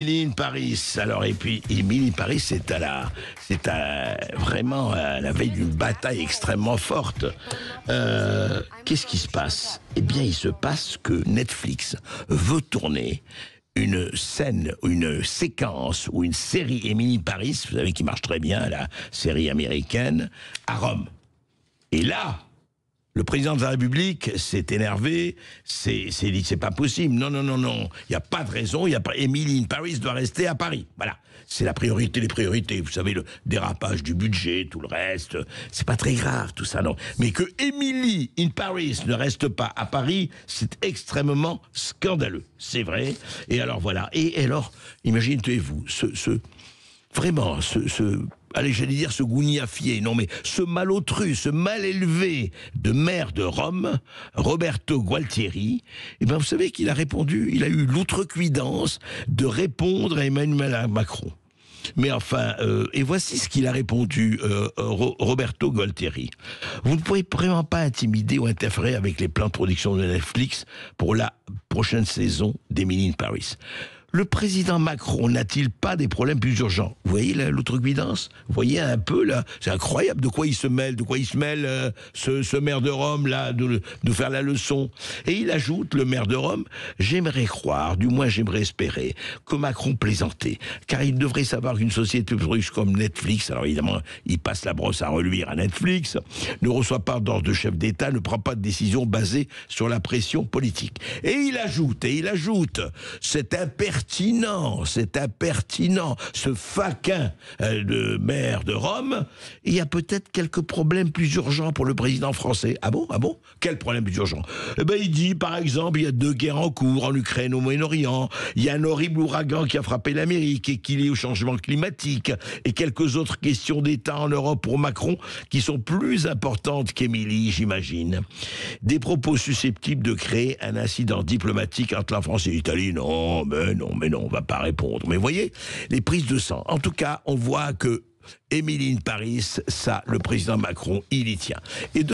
Emily in Paris. Alors, et puis, Emily in Paris, vraiment à la veille d'une bataille extrêmement forte. Qu'est-ce qui se passe? Eh bien, il se passe que Netflix veut tourner une scène, une séquence ou une série Emily in Paris, vous savez qui marche très bien, la série américaine, à Rome. Et là, le président de la République s'est énervé, s'est dit c'est pas possible, non, il n'y a pas de raison, Emily in Paris doit rester à Paris. Voilà, c'est la priorité des priorités, vous savez, le dérapage du budget, tout le reste, c'est pas très grave tout ça, non. Mais que Emily in Paris ne reste pas à Paris, c'est extrêmement scandaleux, c'est vrai. Et alors voilà, et alors, imaginez-vous, allez, j'allais dire ce gougnafier, non mais ce malotru, ce mal élevé de maire de Rome, Roberto Gualtieri, eh bien vous savez qu'il a répondu, il a eu l'outrecuidance de répondre à Emmanuel Macron. Mais enfin, et voici ce qu'il a répondu, Roberto Gualtieri. Vous ne pouvez vraiment pas intimider ou interférer avec les plans de production de Netflix pour la prochaine saison d'Emily in Paris. Le président Macron n'a-t-il pas des problèmes plus urgents? Vous voyez l'outrecuidance? Vous voyez un peu là? C'est incroyable de quoi il se mêle, ce maire de Rome là, de faire la leçon. Et il ajoute, le maire de Rome, j'aimerais croire, du moins j'aimerais espérer, que Macron plaisantait, car il devrait savoir qu'une société russe comme Netflix, alors évidemment il passe la brosse à reluire à Netflix, ne reçoit pas d'ordre de chef d'État, ne prend pas de décision basée sur la pression politique. Et il ajoute, c'est impertinent, ce faquin de maire de Rome, il y a peut-être quelques problèmes plus urgents pour le président français. Ah bon? Quel problème plus urgent? Eh ben, il dit, par exemple, il y a 2 guerres en cours en Ukraine, au Moyen-Orient, il y a un horrible ouragan qui a frappé l'Amérique et qui est lié au changement climatique, et quelques autres questions d'État en Europe pour Macron qui sont plus importantes qu'Émilie, j'imagine. Des propos susceptibles de créer un incident diplomatique entre la France et l'Italie. Non, on va pas répondre. Mais vous voyez, les prises de sang. En tout cas, on voit que Emily in Paris, ça, le président Macron, il y tient. Et